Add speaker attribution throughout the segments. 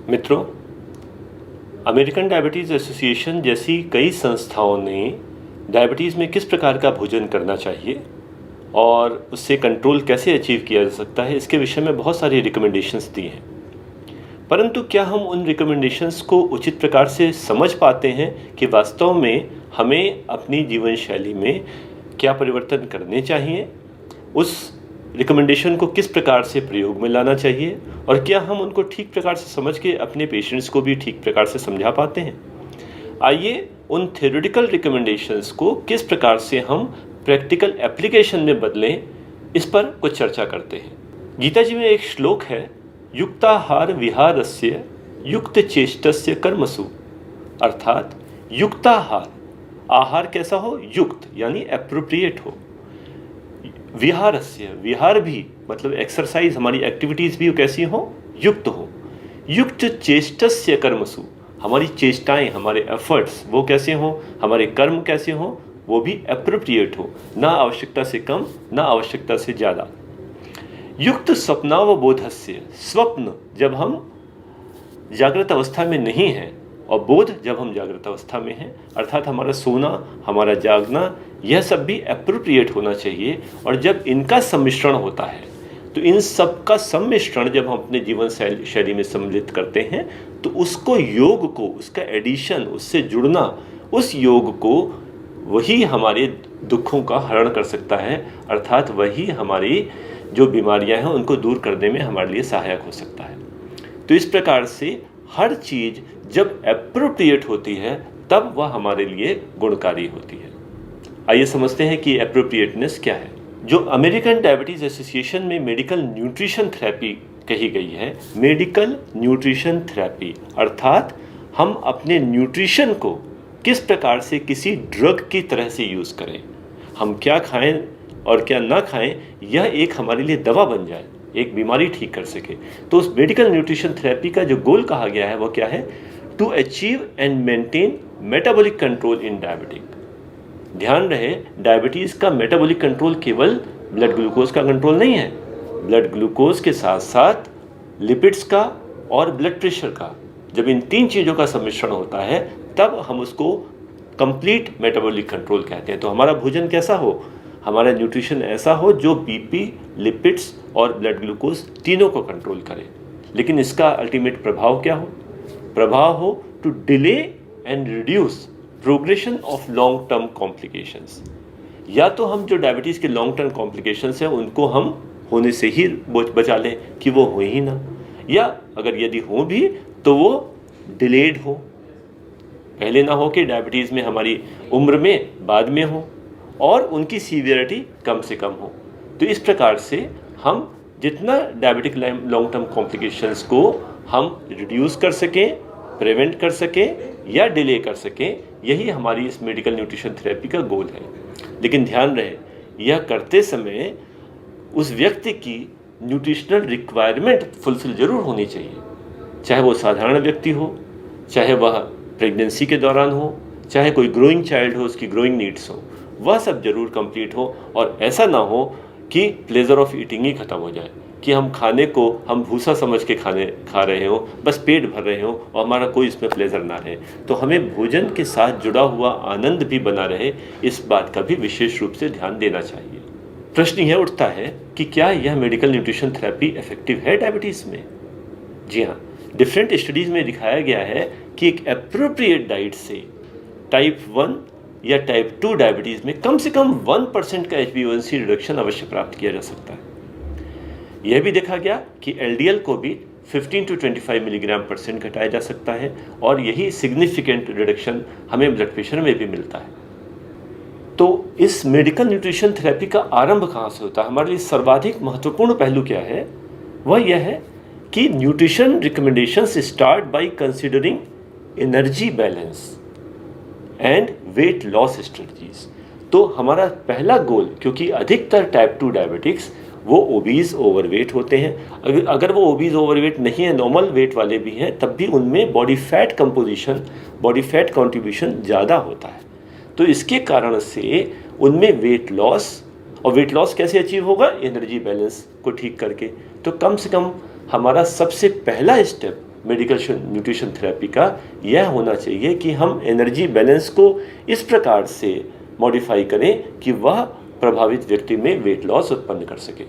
Speaker 1: मित्रों, American diabetes association जैसी कई संस्थाओं ने डायबिटीज़ में किस प्रकार का भोजन करना चाहिए और उससे कंट्रोल कैसे अचीव किया जा सकता है, इसके विषय में बहुत सारी रिकमेंडेशंस दी हैं। परंतु क्या हम उन रिकमेंडेशंस को उचित प्रकार से समझ पाते हैं कि वास्तव में हमें अपनी जीवन शैली में क्या परिवर्तन करने चाहिए, उस रिकमेंडेशन को किस प्रकार से प्रयोग में लाना चाहिए और क्या हम उनको ठीक प्रकार से समझ के अपने पेशेंट्स को भी ठीक प्रकार से समझा पाते हैं। आइए उन थ्योरेटिकल रिकमेंडेशंस को किस प्रकार से हम प्रैक्टिकल एप्लीकेशन में बदलें, इस पर कुछ चर्चा करते हैं। गीता जी में एक श्लोक है, युक्ताहार विहारस्य युक्त चेष्टस्य कर्मसु, अर्थात युक्ताहार, आहार कैसा हो, युक्त यानी एप्रोप्रिएट हो, विहारस्य, विहार भी मतलब एक्सरसाइज, हमारी एक्टिविटीज़ भी कैसी हो, युक्त हो, युक्त चेष्टस्य कर्मसु, हमारी चेष्टाएं, हमारे एफर्ट्स वो कैसे हो, हमारे कर्म कैसे हो, वो भी एप्रोप्रिएट हो, ना आवश्यकता से कम ना आवश्यकता से ज़्यादा। युक्त स्वप्नावबोधस्य, स्वप्न जब हम जागृत अवस्था में नहीं हैं और बोध जब हम जागृत अवस्था में हैं, अर्थात हमारा सोना, हमारा जागना, यह सब भी एप्रोप्रिएट होना चाहिए। और जब इनका सम्मिश्रण होता है तो इन सब का सम्मिश्रण जब हम अपने जीवन शैली में सम्मिलित करते हैं तो उसको, योग को, उसका एडिशन, उससे जुड़ना, उस योग को वही हमारे दुखों का हरण कर सकता है, अर्थात वही हमारी जो बीमारियां हैं उनको दूर करने में हमारे लिए सहायक हो सकता है। तो इस प्रकार से हर चीज़ जब एप्रोप्रिएट होती है तब वह हमारे लिए गुणकारी होती है। आइए समझते हैं कि एप्रोप्रिएटनेस क्या है। जो अमेरिकन डायबिटीज़ एसोसिएशन में मेडिकल न्यूट्रिशन थेरेपी कही गई है, मेडिकल न्यूट्रिशन थेरेपी, अर्थात हम अपने न्यूट्रिशन को किस प्रकार से किसी ड्रग की तरह से यूज़ करें, हम क्या खाएं और क्या ना खाएं, यह एक हमारे लिए दवा बन जाए, एक बीमारी ठीक कर सके। तो उस मेडिकल न्यूट्रिशन थेरेपी का जो गोल कहा गया है वो क्या है, to achieve and maintain metabolic control in diabetic. ध्यान रहे, डायबिटीज़ का मेटाबॉलिक कंट्रोल केवल ब्लड ग्लूकोज का कंट्रोल नहीं है, ब्लड ग्लूकोज के साथ साथ लिपिड्स का और ब्लड प्रेशर का, जब इन तीन चीज़ों का सम्मिश्रण होता है तब हम उसको कंप्लीट मेटाबॉलिक कंट्रोल कहते हैं। तो हमारा भोजन कैसा हो, हमारा न्यूट्रिशन ऐसा हो जो बीपी, लिपिड्स और ब्लड ग्लूकोज तीनों को कंट्रोल करे। लेकिन इसका अल्टीमेट प्रभाव क्या हो, प्रभाव हो to delay and reduce progression of long term complications. या तो हम जो डायबिटीज़ के लॉन्ग टर्म कॉम्प्लिकेशंस हैं उनको हम होने से ही बचा लें कि वो हो ही ना, या अगर यदि हो भी तो वो डिलेड हो, पहले ना हो कि डायबिटीज़ में हमारी उम्र में बाद में हो और उनकी सीवियरिटी कम से कम हो। तो इस प्रकार से हम जितना डायबिटिक लॉन्ग टर्म कॉम्प्लिकेशंस को हम रिड्यूस कर सकें, प्रिवेंट कर सकें या डिले कर सकें, यही हमारी इस मेडिकल न्यूट्रिशन थेरेपी का गोल है। लेकिन ध्यान रहे, यह करते समय उस व्यक्ति की न्यूट्रिशनल रिक्वायरमेंट फुलफिल जरूर होनी चाहिए, चाहे वो साधारण व्यक्ति हो, चाहे वह प्रेगनेंसी के दौरान हो, चाहे कोई ग्रोइंग चाइल्ड हो, उसकी ग्रोइंग नीड्स हो, वह सब जरूर कंप्लीट हो। और ऐसा ना हो कि प्लेजर ऑफ ईटिंग ही खत्म हो जाए, कि हम खाने को हम भूसा समझ के खा रहे हो, बस पेट भर रहे हो और हमारा कोई इसमें प्लेजर ना रहे। तो हमें भोजन के साथ जुड़ा हुआ आनंद भी बना रहे, इस बात का भी विशेष रूप से ध्यान देना चाहिए। प्रश्न यह उठता है कि क्या यह मेडिकल न्यूट्रिशन थेरेपी इफेक्टिव है डायबिटीज़ में? जी हाँ, डिफरेंट स्टडीज़ में दिखाया गया है कि एक एप्रोप्रिएट डाइट से टाइप 1 या टाइप 2 डायबिटीज़ में कम से कम 1% का HbA1c रिडक्शन अवश्य प्राप्त किया जा सकता है। यह भी देखा गया कि LDL को भी 15 to 25 mg/% घटाया जा सकता है और यही सिग्निफिकेंट रिडक्शन हमें ब्लड प्रेशर में भी मिलता है। तो इस मेडिकल न्यूट्रिशन थेरेपी का आरंभ कहाँ से होता है? हमारे लिए सर्वाधिक महत्वपूर्ण पहलू क्या है? वह यह है कि nutrition recommendations start by considering energy balance and weight loss strategies. तो हमारा पहला गोल, क्योंकि अधिकतर टाइप 2 डायबिटिक्स वो ओबीज ओवरवेट होते हैं, अगर वो ओबीज ओवरवेट नहीं है, नॉर्मल वेट वाले भी हैं, तब भी उनमें body fat composition, body fat contribution ज़्यादा होता है। तो इसके कारण से उनमें वेट लॉस, और वेट लॉस कैसे अचीव होगा? एनर्जी बैलेंस को ठीक करके। तो कम से कम हमारा सबसे पहला स्टेप मेडिकल न्यूट्रिशन थेरेपी का यह होना चाहिए कि हम एनर्जी बैलेंस को इस प्रकार से मॉडिफाई करें कि वह प्रभावित व्यक्ति में वेट लॉस उत्पन्न कर सके।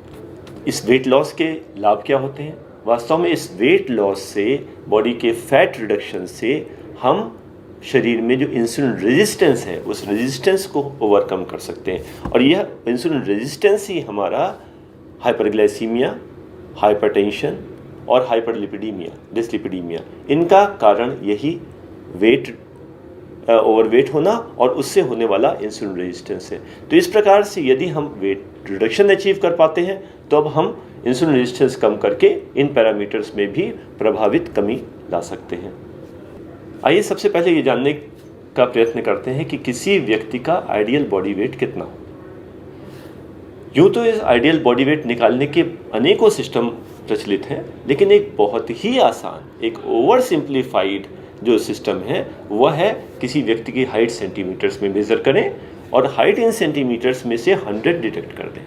Speaker 1: इस वेट लॉस के लाभ क्या होते हैं? वास्तव में इस वेट लॉस से, बॉडी के फैट रिडक्शन से हम शरीर में जो इंसुलिन रेजिस्टेंस है उस रेजिस्टेंस को ओवरकम कर सकते हैं। और यह इंसुलिन रेजिस्टेंस ही हमारा हाइपरग्लाइसीमिया, हाइपरटेंशन और हाइपरलिपिडीमिया, डिसलिपिडीमिया, इनका कारण यही ओवरवेट होना और उससे होने वाला इंसुलिन रेजिस्टेंस है। तो इस प्रकार से यदि हम वेट रिडक्शन अचीव कर पाते हैं तो अब हम इंसुलिन रेजिस्टेंस कम करके इन पैरामीटर्स में भी प्रभावित कमी ला सकते हैं। आइए सबसे पहले ये जानने का प्रयत्न करते हैं कि किसी व्यक्ति का आइडियल बॉडी वेट कितना हो। यूँ तो इस आइडियल बॉडी वेट निकालने के अनेकों सिस्टम प्रचलित हैं, लेकिन एक बहुत ही आसान, एक ओवर सिंप्लीफाइड जो सिस्टम है वह है किसी व्यक्ति की हाइट सेंटीमीटर्स में मेज़र करें और हाइट इन सेंटीमीटर्स में से 100 डिटेक्ट कर दें।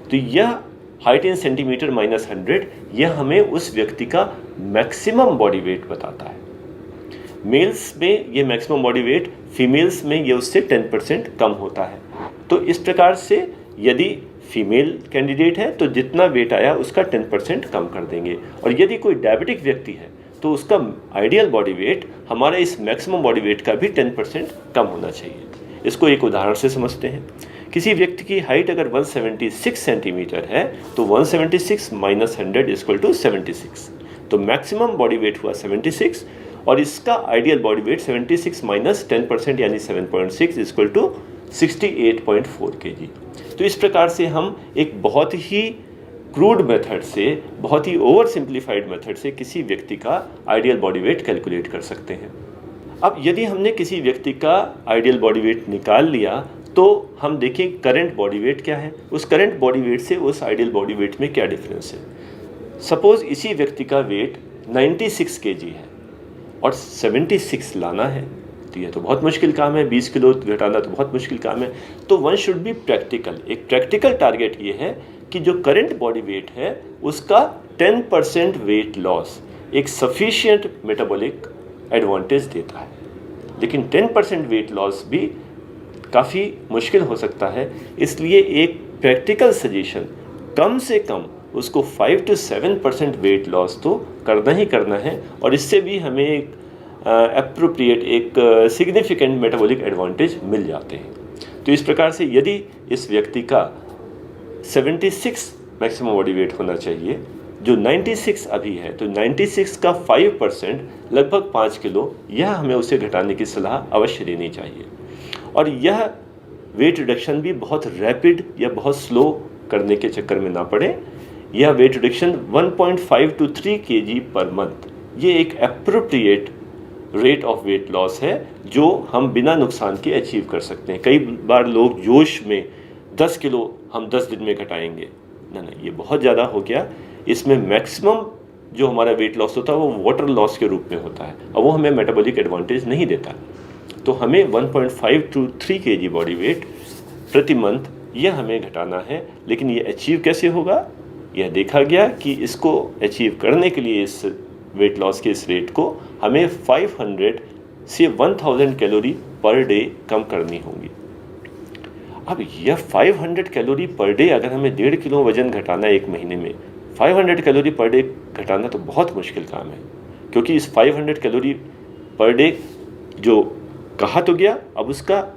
Speaker 1: तो यह हाइट इन सेंटीमीटर माइनस 100 यह हमें उस व्यक्ति का मैक्सिमम बॉडी वेट बताता है। मेल्स में ये मैक्सिमम बॉडी वेट, फीमेल्स में ये उससे 10% कम होता है। तो इस प्रकार से यदि फीमेल कैंडिडेट है तो जितना वेट आया उसका 10% कम कर देंगे, और यदि कोई डायबिटिक व्यक्ति है तो उसका आइडियल बॉडी वेट हमारा इस मैक्सिमम बॉडी वेट का भी 10% कम होना चाहिए। इसको एक उदाहरण से समझते हैं। किसी व्यक्ति की हाइट अगर 176 सेंटीमीटर है तो 176 माइनस 100 इक्वल टू 76। तो मैक्सिमम बॉडी वेट हुआ 76 और इसका आइडियल बॉडी वेट 76 माइनस 10% यानी 7.6 इक्वल टू 68.4 kg। तो इस प्रकार से हम एक बहुत ही क्रूड मेथड से, बहुत ही ओवर सिंप्लीफाइड मेथड से किसी व्यक्ति का आइडियल बॉडी वेट कैलकुलेट कर सकते हैं। अब यदि हमने किसी व्यक्ति का आइडियल बॉडी वेट निकाल लिया तो हम देखें करंट बॉडी वेट क्या है, उस करंट बॉडी वेट से उस आइडियल बॉडी वेट में क्या डिफरेंस है। सपोज इसी व्यक्ति का वेट 96 kg है और 76 लाना है, तो यह तो बहुत मुश्किल काम है, 20 किलो घटाना तो बहुत मुश्किल काम है। तो वन शुड बी प्रैक्टिकल। एक प्रैक्टिकल टारगेट ये है कि जो करंट बॉडी वेट है उसका 10% वेट लॉस एक सफिशिएंट मेटाबॉलिक एडवांटेज देता है। लेकिन 10% वेट लॉस भी काफ़ी मुश्किल हो सकता है, इसलिए एक प्रैक्टिकल सजेशन कम से कम उसको 5 to 7% वेट लॉस तो करना ही करना है, और इससे भी हमें एक एप्रोप्रिएट, एक सिग्निफिकेंट मेटाबॉलिक एडवांटेज मिल जाते हैं। तो इस प्रकार से यदि इस व्यक्ति का 76 मैक्सिमम बॉडी वेट होना चाहिए, जो 96 अभी है, तो 96 का 5% लगभग 5 किलो, यह हमें उसे घटाने की सलाह अवश्य देनी चाहिए। और यह वेट रिडक्शन भी बहुत रैपिड या बहुत स्लो करने के चक्कर में ना पड़े। यह weight reduction 1.5 to 3 kg per month, ये एक appropriate rate of weight loss है जो हम बिना नुकसान के अचीव कर सकते हैं। कई बार लोग जोश में 10 किलो हम 10 दिन में घटाएंगे, ना, ये बहुत ज़्यादा हो गया। इसमें मैक्सिमम जो हमारा वेट लॉस होता है वो वाटर लॉस के रूप में होता है, और वो हमें मेटाबॉलिक एडवांटेज नहीं देता। तो हमें 1.5 to 3 kg बॉडी वेट प्रति मंथ यह हमें घटाना है। लेकिन ये अचीव कैसे होगा, यह देखा गया कि इसको अचीव करने के लिए, इस वेट लॉस के इस रेट को हमें 500 से 1000 कैलोरी पर डे कम करनी होगी। अब यह 500 कैलोरी पर डे, अगर हमें 1.5 किलो वजन घटाना है एक महीने में, 500 कैलोरी पर डे घटाना तो बहुत मुश्किल काम है। क्योंकि इस 500 कैलोरी पर डे जो कहा तो गया, अब उसका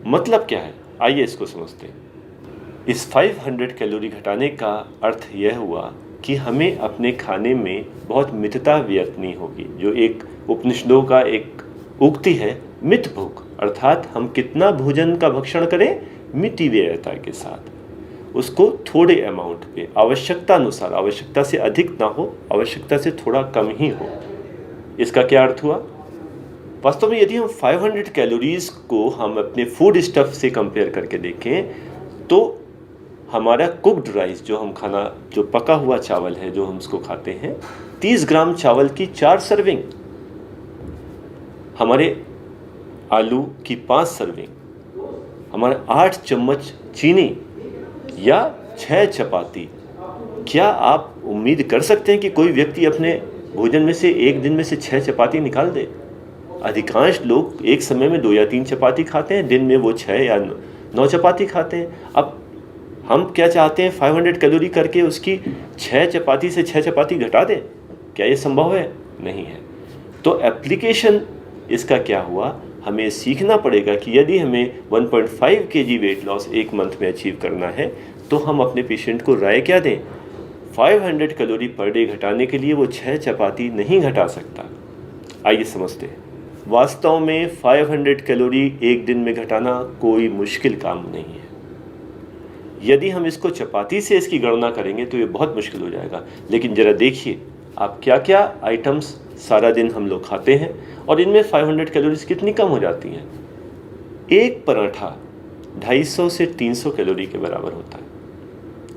Speaker 1: मतलब क्या है, आइए इसको समझते हैं। इस 500 कैलोरी घटाने का अर्थ यह हुआ कि हमें अपने खाने में बहुत मितता व्यर्तनी होगी। जो एक उपनिषदों का एक उक्ति है, मित भूख, अर्थात हम कितना भोजन का भक्षण करें मिति व्ययता के साथ, उसको थोड़े अमाउंट पे, आवश्यकता अनुसार, आवश्यकता से अधिक ना हो, आवश्यकता से थोड़ा कम ही हो। इसका क्या अर्थ हुआ? वास्तव में यदि हम 500 कैलोरीज को हम अपने फूड स्टफ से कंपेयर करके देखें तो हमारा कुक्ड राइस, जो हम खाना, जो पका हुआ चावल है जो हम उसको खाते हैं, 30 ग्राम चावल की 4 सर्विंग, हमारे आलू की 5 सर्विंग, हमारे 8 चम्मच चीनी या 6 चपाती। क्या आप उम्मीद कर सकते हैं कि कोई व्यक्ति अपने भोजन में से एक दिन में से 6 चपाती निकाल दे। अधिकांश लोग एक समय में 2 या 3 चपाती खाते हैं, दिन में वो 6 या 9 चपाती खाते हैं। अब हम क्या चाहते हैं, 500 कैलोरी करके उसकी 6 चपाती से 6 चपाती घटा दें? क्या ये संभव है? नहीं है। तो एप्लीकेशन इसका क्या हुआ, हमें सीखना पड़ेगा कि यदि हमें 1.5 kg वेट लॉस एक मंथ में अचीव करना है तो हम अपने पेशेंट को राय क्या दें। 500 कैलोरी पर डे घटाने के लिए वो 6 चपाती नहीं घटा सकता। आइए समझते हैं। वास्तव में 500 कैलोरी एक दिन में घटाना कोई मुश्किल काम नहीं है। यदि हम इसको चपाती से इसकी गणना करेंगे तो ये बहुत मुश्किल हो जाएगा। लेकिन ज़रा देखिए आप क्या क्या आइटम्स सारा दिन हम लोग खाते हैं और इनमें 500 कैलोरीज कितनी कम हो जाती हैं। एक पराठा 250 से 300 कैलोरी के बराबर होता है।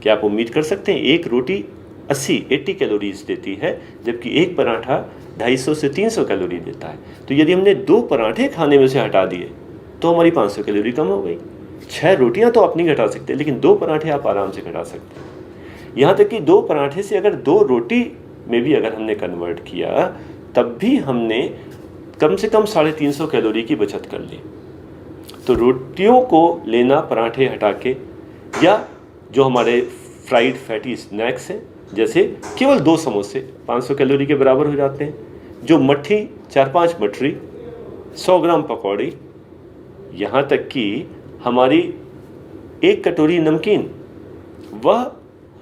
Speaker 1: क्या आप उम्मीद कर सकते हैं? एक रोटी 80 कैलोरीज देती है, जबकि एक पराठा 250 से 300 कैलोरी देता है। तो यदि हमने 2 पराठे खाने में से हटा दिए तो हमारी 500 कैलोरी कम हो गई। 6 रोटियां तो आप नहीं घटा सकते, लेकिन 2 पराठे आप आराम से घटा सकते हैं। यहाँ तक कि 2 पराठे से अगर 2 रोटी में भी अगर हमने कन्वर्ट किया तब भी हमने कम से कम 350 कैलोरी की बचत कर ली। तो रोटियों को लेना पराठे हटा के, या जो हमारे फ्राइड फैटी स्नैक्स हैं जैसे केवल 2 समोसे 500 कैलोरी के बराबर हो जाते हैं, जो मट्ठी 4-5 मठरी, 100 ग्राम पकौड़ी, यहाँ तक कि हमारी 1 कटोरी नमकीन वह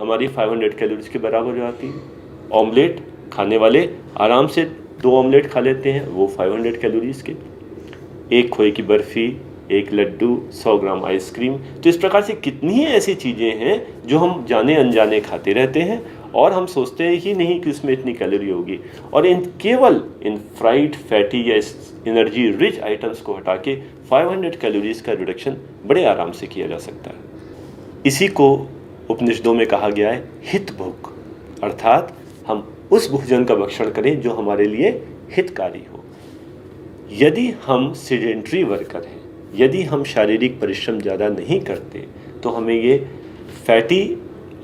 Speaker 1: हमारी 500 कैलोरीज के बराबर हो जाती है। ऑमलेट खाने वाले आराम से 2 ऑमलेट खा लेते हैं, वो 500 कैलोरीज के। 1 खोए की बर्फ़ी, 1 लड्डू, 100 ग्राम आइसक्रीम। तो इस प्रकार से कितनी ही ऐसी चीज़ें हैं जो हम जाने अनजाने खाते रहते हैं और हम सोचते हैं ही नहीं कि उसमें इतनी कैलोरी होगी। और केवल इन फ्राइड फैटी या एनर्जी रिच आइटम्स को हटा के 500 कैलोरीज का रिडक्शन बड़े आराम से किया जा सकता है। इसी को उपनिषदों में कहा गया है हित भोग, अर्थात हम उस भोजन का भक्षण करें जो हमारे लिए हितकारी हो। यदि हम सेडेंट्री वर्कर हैं, यदि हम शारीरिक परिश्रम ज़्यादा नहीं करते, तो हमें ये फैटी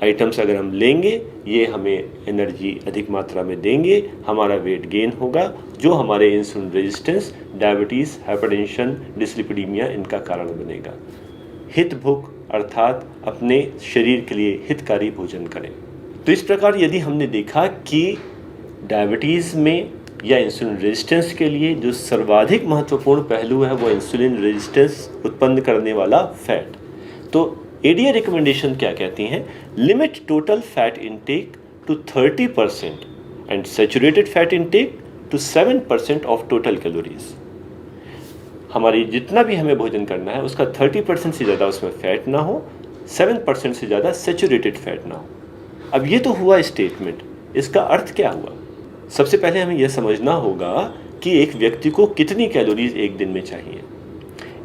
Speaker 1: आइटम्स अगर हम लेंगे, ये हमें एनर्जी अधिक मात्रा में देंगे, हमारा वेट गेन होगा, जो हमारे इंसुलिन रेजिस्टेंस, डायबिटीज़, हाइपरटेंशन, डिस्लिपिडीमिया इनका कारण बनेगा। हित भोग अर्थात अपने शरीर के लिए हितकारी भोजन करें। तो इस प्रकार यदि हमने देखा कि डायबिटीज़ में या इंसुलिन रेजिस्टेंस के लिए जो सर्वाधिक महत्वपूर्ण पहलू है वो इंसुलिन रेजिस्टेंस उत्पन्न करने वाला फैट। तो एडीए रिकमेंडेशन क्या कहती हैं? Limit total fat intake to 30% and saturated fat intake to 7% of total calories. हमारी जितना भी हमें भोजन करना है उसका 30% से ज़्यादा उसमें फैट ना हो, 7% से ज़्यादा सैचुरेटेड फैट ना हो। अब ये तो हुआ स्टेटमेंट, इसका अर्थ क्या हुआ? सबसे पहले हमें यह समझना होगा कि एक व्यक्ति को कितनी कैलोरीज एक दिन में चाहिए।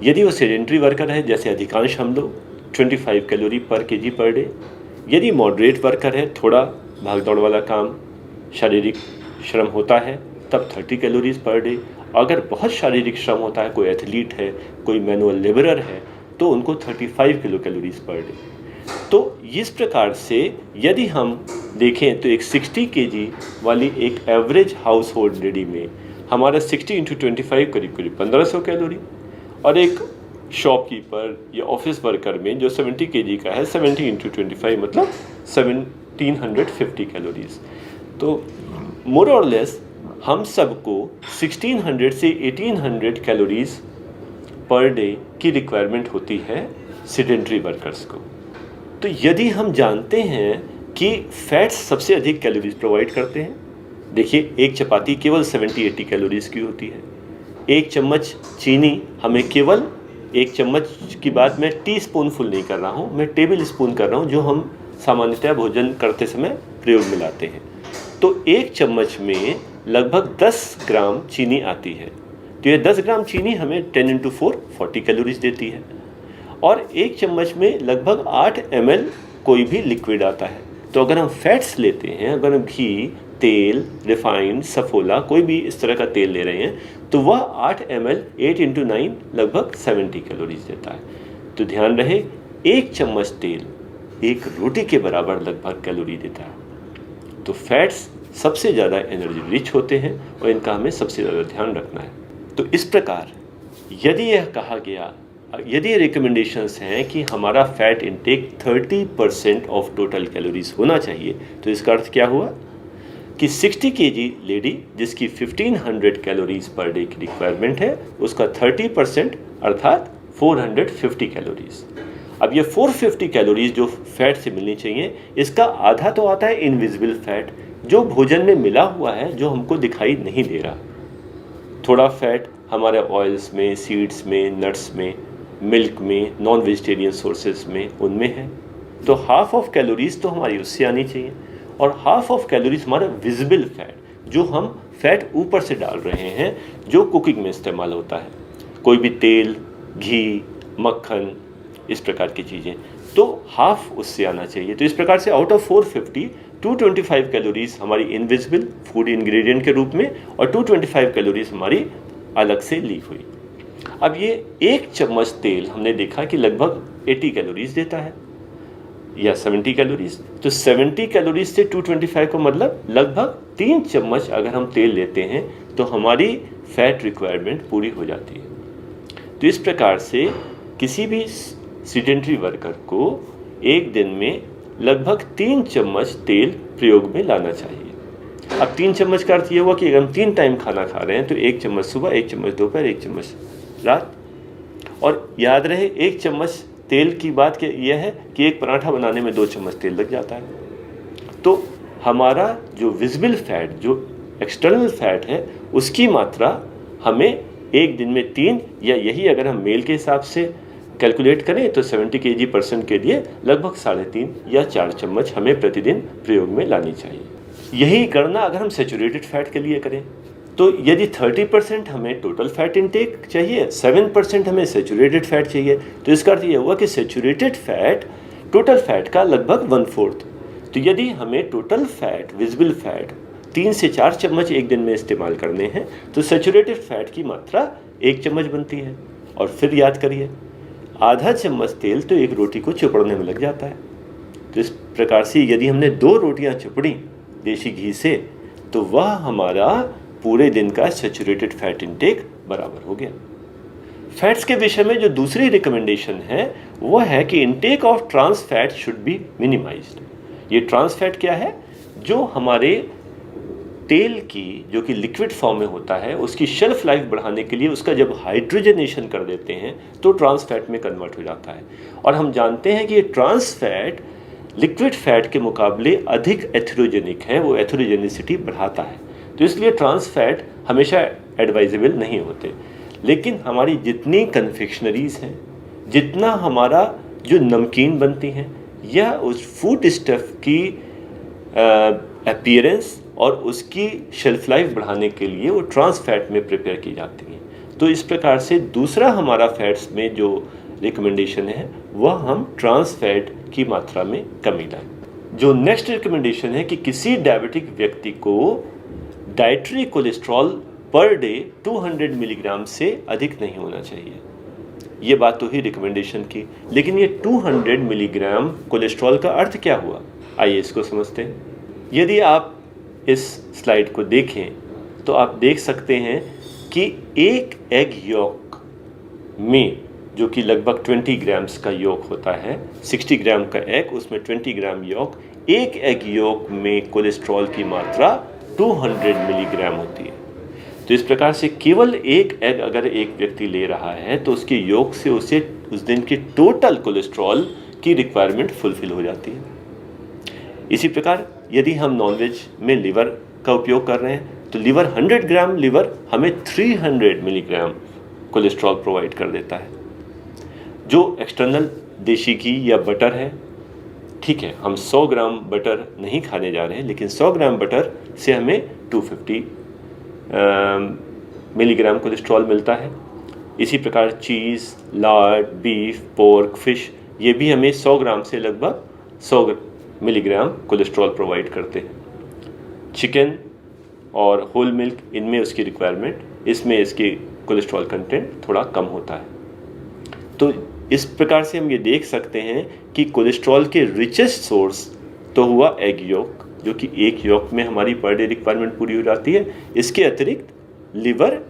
Speaker 1: यदि वो सेडेंट्री वर्कर है, जैसे अधिकांश हम लोग, 25 कैलोरी पर केजी पर डे। यदि मॉडरेट वर्कर है, थोड़ा भागदौड़ वाला काम, शारीरिक श्रम होता है, तब 30 कैलोरीज पर डे। अगर बहुत शारीरिक श्रम होता है, कोई एथलीट है, कोई मैनुअल लेबरर है, तो उनको 35 किलो कैलोरीज पर डे। तो इस प्रकार से यदि हम देखें तो एक 60 केजी वाली एक एवरेज हाउस होल्ड लेडी में हमारा 60 × 25 करीब 1500 कैलोरी, और एक शॉपकीपर या ऑफिस वर्कर में जो 70 केजी का है 70 × 25 मतलब 1750 कैलोरीज। तो मोर और लेस हम सबको 1600 से 1800 कैलोरीज पर डे की रिक्वायरमेंट होती है सेडेंट्री वर्कर्स को। तो यदि हम जानते हैं कि फैट्स सबसे अधिक कैलोरीज प्रोवाइड करते हैं, देखिए एक चपाती केवल 70-80 कैलोरीज की होती है। 1 चम्मच चीनी हमें केवल 1 चम्मच की बात मैं टीस्पून फुल नहीं कर रहा हूँ, मैं टेबल स्पून कर रहा हूँ, जो हम सामान्यतः भोजन करते समय प्रयोग में लाते हैं। तो 1 चम्मच में लगभग 10 ग्राम चीनी आती है। तो ये 10 ग्राम चीनी हमें 10 × 4 40 कैलोरीज देती है। और 1 चम्मच में लगभग 8 ml कोई भी लिक्विड आता है। तो अगर हम फैट्स लेते हैं, अगर हम घी, तेल, रिफाइंड, सफोला, कोई भी इस तरह का तेल ले रहे हैं, तो वह 8 ml 8 × 9 लगभग 70 कैलोरीज देता है। तो ध्यान रहे 1 चम्मच तेल 1 रोटी के बराबर लगभग कैलोरी देता है। तो फैट्स सबसे ज़्यादा एनर्जी रिच होते हैं और इनका हमें सबसे ज़्यादा ध्यान रखना है। तो इस प्रकार यदि यह कहा गया, यदि रिकमेंडेशंस हैं कि हमारा fat intake 30% of total calories होना चाहिए, तो इसका अर्थ क्या हुआ कि 60 kg लेडी जिसकी 1500 कैलोरीज पर डे की रिक्वायरमेंट है, उसका 30% अर्थात 450 कैलोरीज। अब ये 450 कैलोरीज जो फैट से मिलनी चाहिए, इसका आधा तो आता है इनविजिबल फैट, जो भोजन में मिला हुआ है, जो हमको दिखाई नहीं दे रहा। थोड़ा फैट हमारे ऑयल्स में, सीड्स में, नट्स में, मिल्क में, नॉन वेजिटेरियन सोर्सेज में, उनमें है। तो हाफ ऑफ कैलोरीज तो हमारी उससे आनी चाहिए, और हाफ ऑफ कैलोरीज हमारा विजिबल फैट, जो हम फैट ऊपर से डाल रहे हैं, जो कुकिंग में इस्तेमाल होता है, कोई भी तेल, घी, मक्खन, इस प्रकार की चीज़ें, तो हाफ उससे आना चाहिए। तो इस प्रकार से आउट ऑफ 450, 225 कैलोरीज हमारी इनविजिबल फूड इंग्रेडिएंट के रूप में और 225 कैलोरीज हमारी अलग से ली हुई। अब ये एक चम्मच तेल हमने देखा कि लगभग 80 कैलोरीज देता है या 70 कैलोरीज। तो 70 कैलोरीज से 225 का मतलब लगभग 3 चम्मच अगर हम तेल लेते हैं तो हमारी फैट रिक्वायरमेंट पूरी हो जाती है। तो इस प्रकार से किसी भी सीडेंटरी वर्कर को एक दिन में लगभग 3 चम्मच तेल प्रयोग में लाना चाहिए। अब 3 चम्मच का अर्थ ये हुआ कि अगर हम 3 टाइम खाना खा रहे हैं तो 1 चम्मच सुबह, 1 चम्मच दोपहर, 1 चम्मच रात। और याद रहे 1 चम्मच तेल की बात यह है कि एक पराठा बनाने में 2 चम्मच तेल लग जाता है। तो हमारा जो विजिबल फैट, जो एक्सटर्नल फैट है, उसकी मात्रा हमें एक दिन में 3, या यही अगर हम मेल के हिसाब से कैलकुलेट करें तो 70 kg% के लिए लगभग 3.5 या 4 चम्मच हमें प्रतिदिन प्रयोग में लानी चाहिए। यही गणना अगर हम सैचुरेटेड फैट के लिए करें तो यदि 30% हमें टोटल फैट इंटेक चाहिए, 7% हमें सैचुरेटेड फैट चाहिए, तो इसका अर्थ ये हुआ कि सैचुरेटेड फैट टोटल फैट का लगभग 1/4। तो यदि हमें टोटल फैट, विजिबल फैट 3 से 4 चम्मच एक दिन में इस्तेमाल करने हैं तो सैचुरेटेड फैट की मात्रा 1 चम्मच बनती है। और फिर याद करिए, आधा चम्मच तेल तो एक रोटी को चिपड़ने में लग जाता है। तो इस प्रकार से यदि हमने 2 रोटियां चिपड़ी देसी घी से, तो वह हमारा पूरे दिन का सैचुरेटेड फैट इंटेक बराबर हो गया। फैट्स के विषय में जो दूसरी रिकमेंडेशन है वो है कि intake of trans fat should be minimised. ये ट्रांस फैट क्या है? जो हमारे तेल की, जो कि लिक्विड फॉर्म में होता है, उसकी शेल्फ लाइफ बढ़ाने के लिए उसका जब हाइड्रोजनेशन कर देते हैं तो ट्रांस फैट में कन्वर्ट हो जाता है। और हम जानते हैं कि ये ट्रांस फैट लिक्विड फैट के मुकाबले अधिक एथेरोजेनिक है, वो एथेरोजेनिसिटी बढ़ाता है। तो इसलिए ट्रांस फैट हमेशा एडवाइजेबल नहीं होते। लेकिन हमारी जितनी कन्फेक्शनरीज हैं, जितना हमारा जो नमकीन बनती हैं, यह उस फूड स्टफ की अपीयरेंस और उसकी शेल्फ लाइफ बढ़ाने के लिए वो ट्रांस फैट में प्रिपेयर की जाती हैं। तो इस प्रकार से दूसरा हमारा फैट्स में जो रिकमेंडेशन है वह हम ट्रांस फैट की मात्रा में कमी लाएं। जो नेक्स्ट रिकमेंडेशन है कि किसी डायबिटिक व्यक्ति को dietary cholesterol per day 200 milligram से अधिक नहीं होना चाहिए। ये बात तो ही रिकमेंडेशन की, लेकिन ये 200 मिलीग्राम कोलेस्ट्रॉल का अर्थ क्या हुआ, आइए इसको समझते हैं। यदि आप इस स्लाइड को देखें तो आप देख सकते हैं कि एक एग यॉक में, जो कि लगभग 20 ग्राम्स का यॉक होता है, 60 ग्राम का एग, उसमें 20 ग्राम यॉक, एक एग यॉक में कोलेस्ट्रॉल की मात्रा 200 मिलीग्राम होती है। तो इस प्रकार से केवल एक एग अगर एक व्यक्ति ले रहा है तो उसके योग से उसे उस दिन की टोटल कोलेस्ट्रॉल की रिक्वायरमेंट फुलफिल हो जाती है। इसी प्रकार यदि हम नॉनवेज में लिवर का उपयोग कर रहे हैं तो लिवर 100 ग्राम लिवर हमें 300 मिलीग्राम कोलेस्ट्रॉल प्रोवाइड कर देता है। जो एक्सटर्नल देशी घी या बटर है, ठीक है, हम 100 ग्राम बटर नहीं खाने जा रहे हैं, लेकिन 100 ग्राम बटर से हमें 250 मिलीग्राम कोलेस्ट्रॉल मिलता है। इसी प्रकार चीज़, लार्ड, बीफ, पोर्क, फिश, ये भी हमें 100 ग्राम से लगभग 100 मिलीग्राम कोलेस्ट्रॉल प्रोवाइड करते हैं। चिकन और होल मिल्क, इनमें उसकी रिक्वायरमेंट, इसमें इसकी कोलेस्ट्रॉल कंटेंट थोड़ा कम होता है। तो इस प्रकार से हम ये देख सकते हैं कि कोलेस्ट्रॉल के रिचेस्ट सोर्स तो हुआ एग योक, जो कि एक यॉक में हमारी पर डे रिक्वायरमेंट पूरी हो जाती है। इसके अतिरिक्त लिवर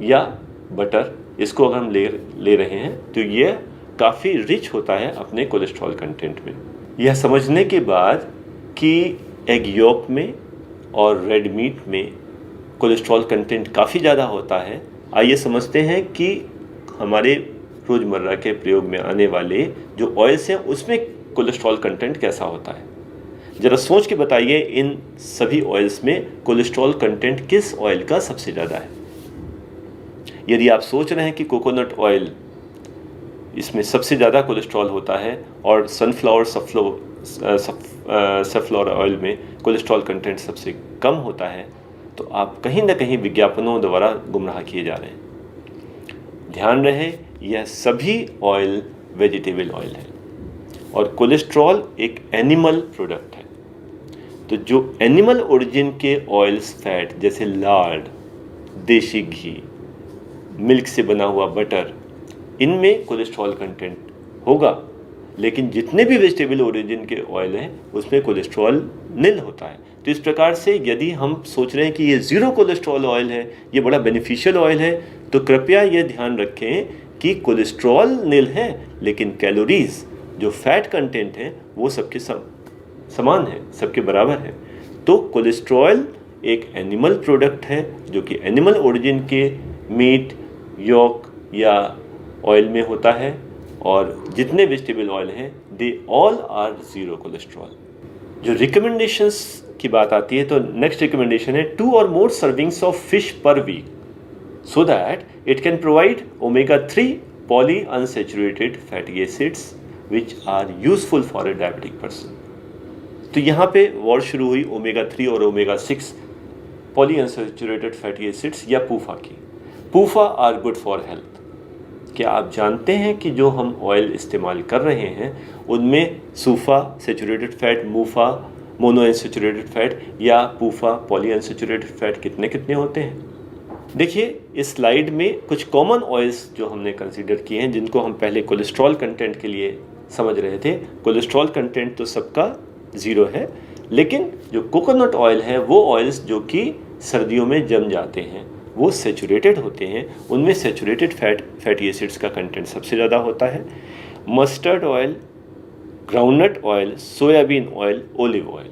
Speaker 1: या बटर, इसको अगर हम ले रहे हैं तो ये काफ़ी रिच होता है अपने कोलेस्ट्रॉल कंटेंट में। यह समझने के बाद कि एग यॉक में और रेड मीट में कोलेस्ट्रॉल कंटेंट काफ़ी ज़्यादा होता है, आइए समझते हैं कि हमारे रोज़मर्रा के प्रयोग में आने वाले जो ऑयल्स हैं उसमें कोलेस्ट्रॉल कंटेंट कैसा होता है। ज़रा सोच के बताइए, इन सभी ऑयल्स में कोलेस्ट्रॉल कंटेंट किस ऑयल का सबसे ज़्यादा है। यदि आप सोच रहे हैं कि कोकोनट ऑयल इसमें सबसे ज़्यादा कोलेस्ट्रॉल होता है और सनफ्लावर सनफ्लावर ऑयल में कोलेस्ट्रॉल कंटेंट सबसे कम होता है, तो आप कहीं ना कहीं विज्ञापनों द्वारा गुमराह किए जा रहे हैं। ध्यान रहे, यह सभी ऑयल वेजिटेबल ऑयल है और कोलेस्ट्रॉल एक एनिमल प्रोडक्ट है। तो जो एनिमल ओरिजिन के ऑयल्स, फैट जैसे लार्ड, देसी घी, मिल्क से बना हुआ बटर, इनमें कोलेस्ट्रॉल कंटेंट होगा, लेकिन जितने भी वेजिटेबल ओरिजिन के ऑयल हैं उसमें कोलेस्ट्रॉल निल होता है। तो इस प्रकार से यदि हम सोच रहे हैं कि ये ज़ीरो कोलेस्ट्रॉल ऑयल है, ये बड़ा बेनिफिशियल ऑयल है, तो कृपया ये ध्यान रखें कि कोलेस्ट्रॉल निल है, लेकिन कैलोरीज जो फैट कंटेंट है वो सबके समान है, सबके बराबर है। तो कोलेस्ट्रॉल एक एनिमल प्रोडक्ट है जो कि एनिमल ओरिजिन के मीट, यॉक या ऑयल में होता है, और जितने वेजिटेबल ऑयल हैं they all are zero cholesterol. जो रिकमेंडेशंस की बात आती है तो नेक्स्ट रिकमेंडेशन है 2 or more servings of fish per week so that it can provide omega-3 polyunsaturated fatty acids which are useful for a diabetic person। तो यहाँ पे वॉर शुरू हुई ओमेगा-3 और ओमेगा-6 पॉलीअनसैचुरेटेड फैटी एसिड्स या पूफा की। पूफा आर गुड फॉर हेल्थ। क्या आप जानते हैं कि जो हम ऑयल इस्तेमाल कर रहे हैं उनमें sofa saturated fat, मूफा monounsaturated fat या पूफा पॉलीअनसैचुरेटेड फैट कितने कितने होते हैं? देखिए, इस स्लाइड में कुछ कॉमन ऑयल्स जो हमने कंसीडर किए हैं, जिनको हम पहले कोलेस्ट्रॉल कंटेंट के लिए समझ रहे थे। कोलेस्ट्रॉल कंटेंट तो सबका ज़ीरो है, लेकिन जो कोकोनट ऑयल है वो ऑयल्स जो कि सर्दियों में जम जाते हैं, वो सैचुरेटेड होते हैं, उनमें सैचुरेटेड फैटी एसिड्स का कंटेंट सबसे ज़्यादा होता है। Mustard oil, groundnut oil, soybean oil, olive oil.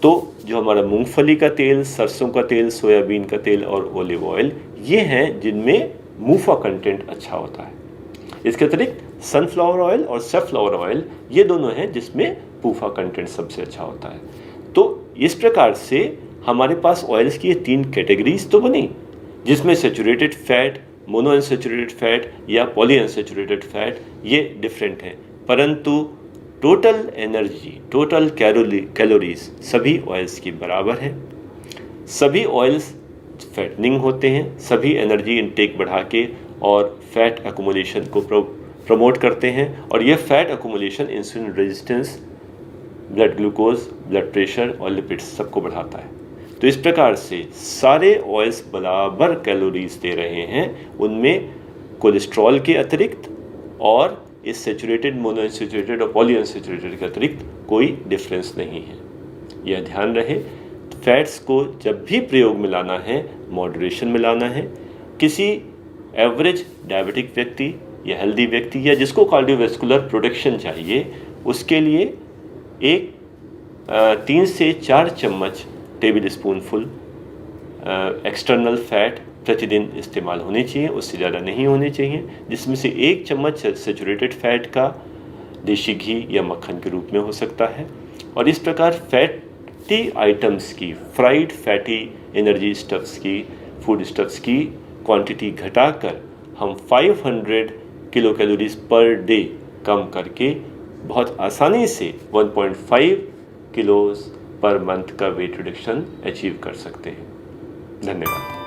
Speaker 1: तो जो हमारा मूंगफली का तेल, सरसों का तेल, सोयाबीन का तेल और ओलिव ऑयल, ये हैं जिनमें मूफा कंटेंट अच्छा होता है। इसके अतिरिक्त सनफ्लावर ऑयल और सैफ्लावर ऑयल, ये दोनों हैं जिसमें पूफा कंटेंट सबसे अच्छा होता है। तो इस प्रकार से हमारे पास ऑयल्स की ये 3 कैटेगरीज तो बनी, जिसमें सैचुरेटेड फैट, मोनोअनसैचुरेटेड फैट या पॉलीअनसैचुरेटेड फैट ये डिफरेंट हैं, परंतु टोटल एनर्जी, टोटल कैलोरीज सभी ऑयल्स की बराबर है। सभी ऑयल्स फैटनिंग होते हैं, सभी एनर्जी इनटेक बढ़ा के और फैट एक्युमुलेशन को प्रमोट करते हैं, और यह fat accumulation insulin resistance, blood glucose, blood pressure और लिपिड्स सबको बढ़ाता है। तो इस प्रकार से सारे ऑयल्स बराबर कैलोरीज दे रहे हैं, उनमें कोलेस्ट्रॉल के अतिरिक्त और इस सैचुरेटेड, मोनोअनसैचुरेटेड और पॉलीअनसैचुरेटेड के अतिरिक्त कोई डिफरेंस नहीं है। यह ध्यान रहे, फैट्स को जब भी प्रयोग में लाना है मॉडरेशन में लाना है। किसी एवरेज डायबिटिक व्यक्ति या हेल्दी व्यक्ति या जिसको कार्डियोवैस्कुलर प्रोटेक्शन चाहिए, उसके लिए 3 से 4 चम्मच टेबल स्पूनफुल एक्सटर्नल फैट प्रतिदिन इस्तेमाल होनी चाहिए, उससे ज़्यादा नहीं होनी चाहिए, जिसमें से 1 चम्मच सैचुरेटेड फैट का देसी घी या मक्खन के रूप में हो सकता है। और इस प्रकार फैटी आइटम्स की, फ्राइड फैटी एनर्जी स्टफ्स की, फूड स्टफ्स की क्वांटिटी घटाकर हम 500 किलो कैलोरीज पर डे कम करके बहुत आसानी से 1.5 किलोज पर मंथ का वेट रिडक्शन अचीव कर सकते हैं। धन्यवाद।